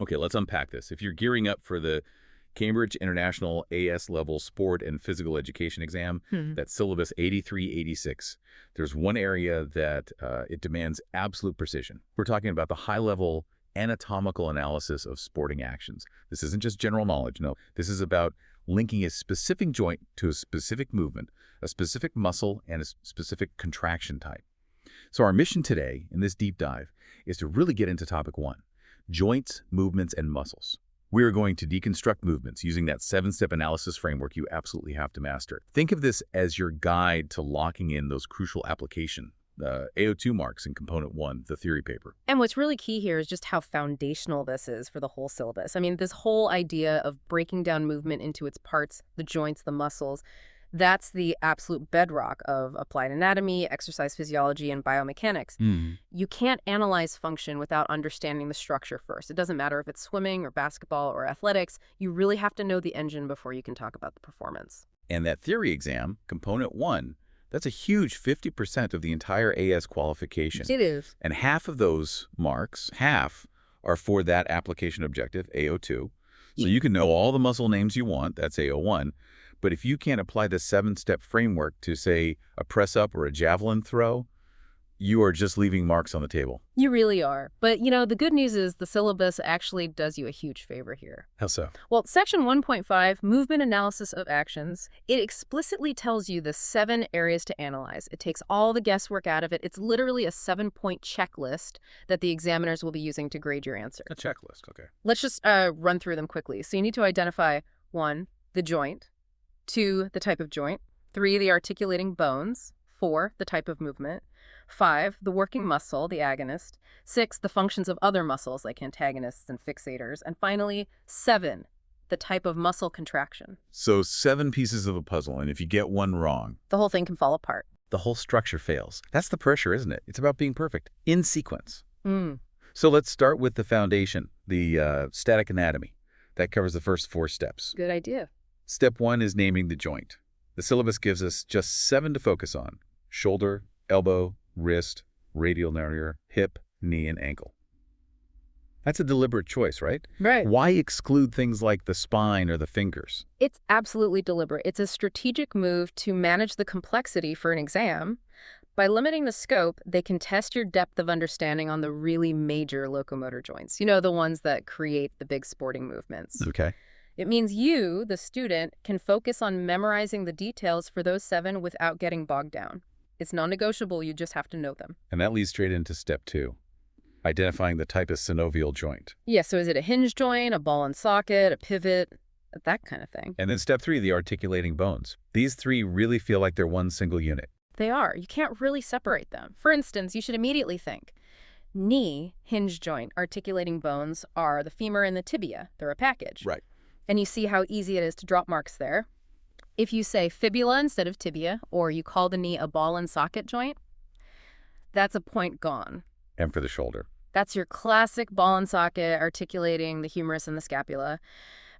Okay, let's unpack this. If you're gearing up for the Cambridge International AS Level Sport and Physical Education exam, Hmm. that's syllabus 8386, there's one area that it demands absolute precision. We're talking about the high-level anatomical analysis of sporting actions. This isn't just general knowledge, no. This is about linking a specific joint to a specific movement, a specific muscle, and a specific contraction type. So our mission today in this deep dive is to really get into topic one: joints, movements, and muscles. We are going to deconstruct movements using that 7-step analysis framework you absolutely have to master. Think of this as your guide to locking in those crucial application, the AO2 marks in component 1, the theory paper. And what's really key here is just how foundational this is for the whole syllabus. I mean, this whole idea of breaking down movement into its parts, the joints, the muscles, that's the absolute bedrock of applied anatomy, exercise physiology, and biomechanics. You can't analyze function without understanding the structure first. It doesn't matter if it's swimming or basketball or athletics. You really have to know the engine before you can talk about the performance. And that theory exam, component 1, that's a huge 50% of the entire AS qualification. It is. And half of those marks, half, are for that application objective, AO2. So you can know all the muscle names you want, that's AO1. But if you can't apply the 7-step framework to, say, a press-up or a javelin throw, you are just leaving marks on the table. You really are. But, the good news is the syllabus actually does you a huge favor here. How so? Well, section 1.5, movement analysis of actions, it explicitly tells you the 7 areas to analyze. It takes all the guesswork out of it. It's literally a 7-point checklist that the examiners will be using to grade your answer. A checklist, okay. Let's just run through them quickly. So you need to identify 1, the joint, 2, the type of joint, 3, the articulating bones, 4, the type of movement, 5, the working muscle, the agonist, 6, the functions of other muscles like antagonists and fixators, and finally, 7, the type of muscle contraction. So 7 pieces of a puzzle, and if you get one wrong, The whole thing can fall apart. the whole structure fails. That's the pressure, isn't it? It's about being perfect, in sequence. Mm. So let's start with the foundation, the static anatomy. That covers the first 4 steps. Good idea. Step 1 is naming the joint. The syllabus gives us just 7 to focus on: shoulder, elbow, wrist, radial narrower, hip, knee, and ankle. That's a deliberate choice, right? Right. Why exclude things like the spine or the fingers? It's absolutely deliberate. It's a strategic move to manage the complexity for an exam. By limiting the scope, they can test your depth of understanding on the really major locomotor joints. The ones that create the big sporting movements. Okay. It means you, the student, can focus on memorizing the details for those 7 without getting bogged down. It's non-negotiable, you just have to know them. And that leads straight into step 2, identifying the type of synovial joint. Yeah, so is it a hinge joint, a ball and socket, a pivot, that kind of thing? And then step 3, the articulating bones. These 3 really feel like they're one single unit. They are. You can't really separate them. For instance, you should immediately think, knee, hinge joint, articulating bones are the femur and the tibia. They're a package. Right. And you see how easy it is to drop marks there. If you say fibula instead of tibia, or you call the knee a ball and socket joint, that's a point gone. And for the shoulder. That's your classic ball and socket articulating the humerus and the scapula.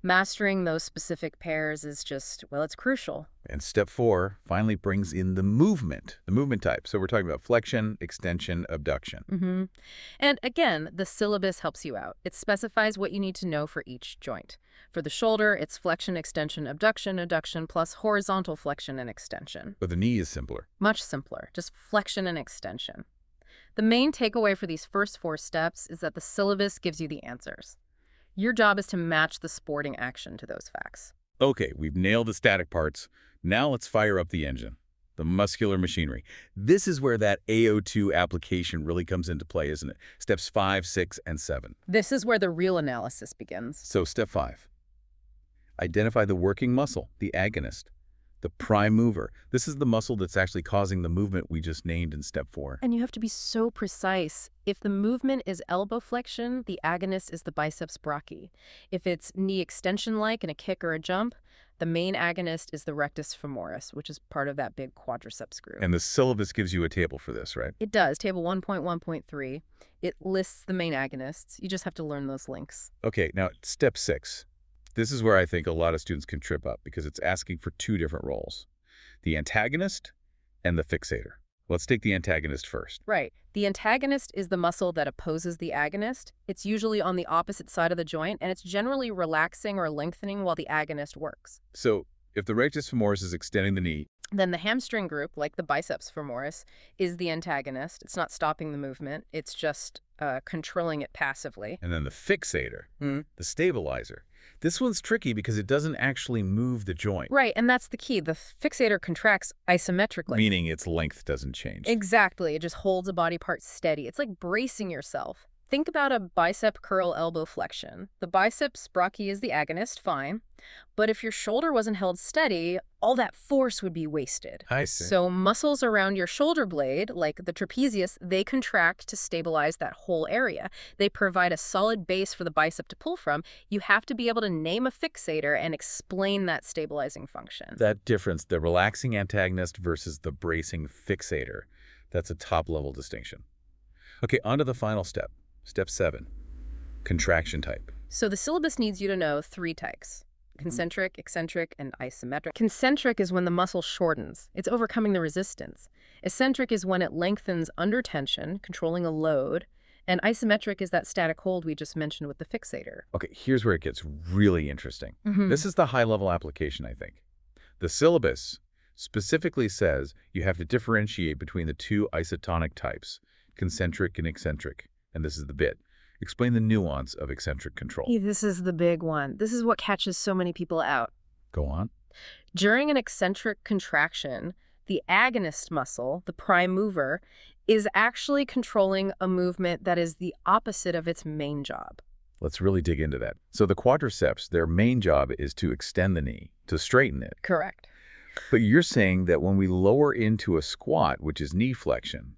Mastering those specific pairs is just, well, it's crucial. And step 4 finally brings in the movement type. So we're talking about flexion, extension, abduction. And again, the syllabus helps you out. It specifies what you need to know for each joint. For the shoulder, it's flexion, extension, abduction, plus horizontal flexion and extension. But the knee is simpler. Much simpler, just flexion and extension. The main takeaway for these first 4 steps is that the syllabus gives you the answers. Your job is to match the sporting action to those facts. Okay, we've nailed the static parts. Now let's fire up the engine, the muscular machinery. This is where that AO2 application really comes into play, isn't it? Steps 5, 6, and 7. This is where the real analysis begins. So step 5, identify the working muscle, the agonist, the prime mover. This is the muscle that's actually causing the movement we just named in step 4. And you have to be so precise. If the movement is elbow flexion, the agonist is the biceps brachii. If it's knee extension-like in a kick or a jump, the main agonist is the rectus femoris, which is part of that big quadriceps group. And the syllabus gives you a table for this, right? It does. Table 1.1.3. It lists the main agonists. You just have to learn those links. Okay, now step 6. This is where I think a lot of students can trip up because it's asking for 2 different roles, the antagonist and the fixator. Let's take the antagonist first. Right. The antagonist is the muscle that opposes the agonist. It's usually on the opposite side of the joint, and it's generally relaxing or lengthening while the agonist works. So if the rectus femoris is extending the knee, Then the hamstring group, like the biceps femoris, is the antagonist. It's not stopping the movement. It's just controlling it passively. and then the fixator, the stabilizer. This one's tricky because it doesn't actually move the joint, Right, and that's the key. The fixator contracts isometrically. meaning its length doesn't change. Exactly. It just holds a body part steady. It's like bracing yourself. Think about a bicep curl elbow flexion. The biceps brachii is the agonist, fine. But if your shoulder wasn't held steady, all that force would be wasted. I see. So muscles around your shoulder blade, like the trapezius, they contract to stabilize that whole area. They provide a solid base for the bicep to pull from. You have to be able to name a fixator and explain that stabilizing function. That difference, the relaxing antagonist versus the bracing fixator, that's a top-level distinction. Okay, on to the final step. Step 7, contraction type. So the syllabus needs you to know 3 types: concentric, eccentric, and isometric. Concentric is when the muscle shortens. It's overcoming the resistance. Eccentric is when it lengthens under tension, controlling a load. And isometric is that static hold we just mentioned with the fixator. Okay, here's where it gets really interesting. This is the high-level application, I think. The syllabus specifically says you have to differentiate between the 2 isotonic types, concentric and eccentric. And this is the bit. Explain the nuance of eccentric control. This is the big one. This is what catches so many people out. Go on. During an eccentric contraction, the agonist muscle, the prime mover, is actually controlling a movement that is the opposite of its main job. Let's really dig into that. So the quadriceps, their main job is to extend the knee, to straighten it. Correct. But you're saying that when we lower into a squat, which is knee flexion,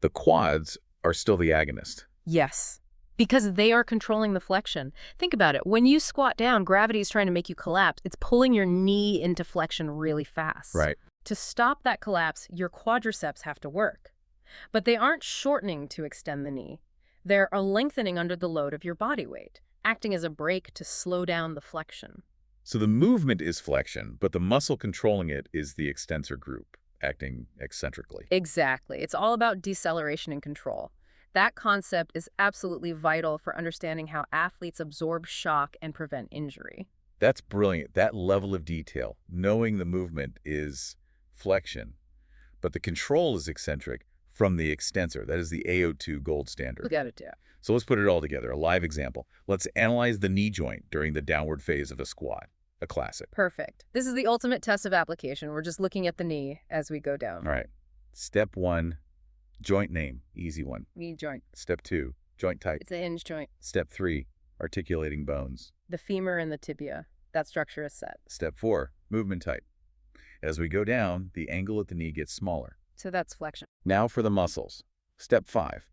the quads are still the agonist. Yes, because they are controlling the flexion. Think about it. When you squat down, gravity is trying to make you collapse. It's pulling your knee into flexion really fast. Right. To stop that collapse, your quadriceps have to work. But they aren't shortening to extend the knee. They're lengthening under the load of your body weight, acting as a brake to slow down the flexion. So the movement is flexion, but the muscle controlling it is the extensor group, acting eccentrically. Exactly. It's all about deceleration and control. That concept is absolutely vital for understanding how athletes absorb shock and prevent injury. That's brilliant. That level of detail, knowing the movement is flexion, but the control is eccentric from the extensor. That is the AO2 gold standard. We got it, yeah. So let's put it all together. A live example. Let's analyze the knee joint during the downward phase of a squat. A classic. Perfect. This is the ultimate test of application. We're just looking at the knee as we go down. All right. Step 1, joint name. Easy one. Knee joint. Step 2, joint type. It's a hinge joint. Step 3, articulating bones. The femur and the tibia. That structure is set. Step 4, movement type. As we go down, the angle at the knee gets smaller. So that's flexion. Now for the muscles. Step 5,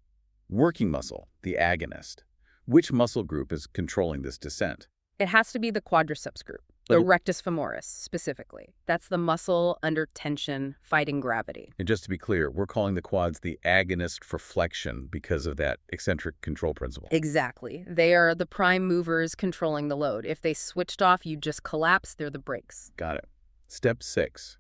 working muscle, the agonist. Which muscle group is controlling this descent? It has to be the quadriceps group, the rectus femoris specifically. That's the muscle under tension fighting gravity. And just to be clear, we're calling the quads the agonist for flexion because of that eccentric control principle. Exactly. They are the prime movers controlling the load. If they switched off, you just collapse. They're the brakes. Got it. Step 6,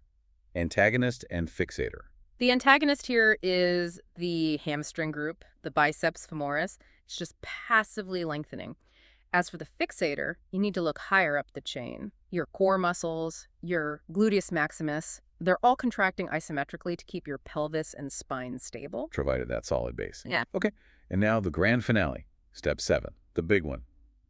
antagonist and fixator. The antagonist here is the hamstring group, the biceps femoris. It's just passively lengthening. As for the fixator, you need to look higher up the chain. Your core muscles, your gluteus maximus, they're all contracting isometrically to keep your pelvis and spine stable. Provided that solid base. Yeah. Okay. And now the grand finale. Step 7, the big one,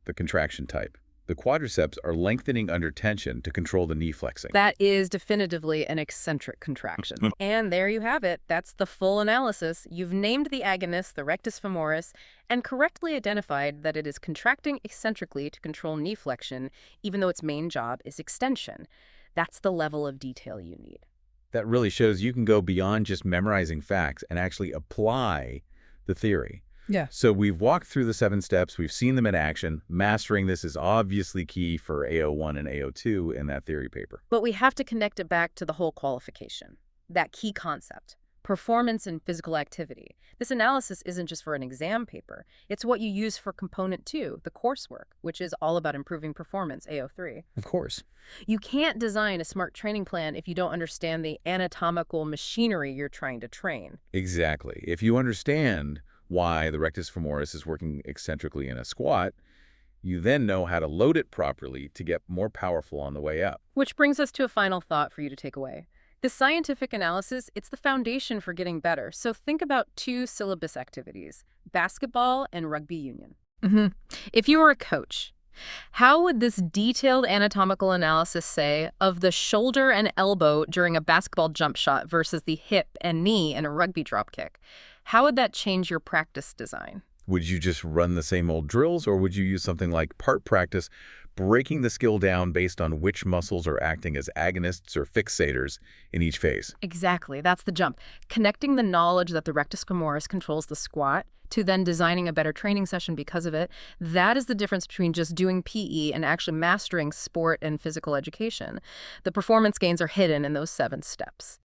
the contraction type. The quadriceps are lengthening under tension to control the knee flexing. That is definitively an eccentric contraction. And there you have it. That's the full analysis. You've named the agonist, the rectus femoris, and correctly identified that it is contracting eccentrically to control knee flexion, even though its main job is extension. That's the level of detail you need. That really shows you can go beyond just memorizing facts and actually apply the theory. Yeah. So we've walked through the 7 steps. We've seen them in action. Mastering this is obviously key for AO1 and AO2 in that theory paper. But we have to connect it back to the whole qualification, that key concept. performance and physical activity. This analysis isn't just for an exam paper. It's what you use for component 2, the coursework, which is all about improving performance, AO3. Of course. You can't design a smart training plan if you don't understand the anatomical machinery you're trying to train. Exactly. If you understand why the rectus femoris is working eccentrically in a squat, you then know how to load it properly to get more powerful on the way up. Which brings us to a final thought for you to take away. The scientific analysis, it's the foundation for getting better. So think about 2 syllabus activities, basketball and rugby union. If you were a coach, how would this detailed anatomical analysis say of the shoulder and elbow during a basketball jump shot versus the hip and knee in a rugby drop kick? How would that change your practice design? Would you just run the same old drills, or would you use something like part practice, breaking the skill down based on which muscles are acting as agonists or fixators in each phase? Exactly, that's the jump. Connecting the knowledge that the rectus femoris controls the squat to then designing a better training session because of it, that is the difference between just doing PE and actually mastering sport and physical education. The performance gains are hidden in those 7 steps.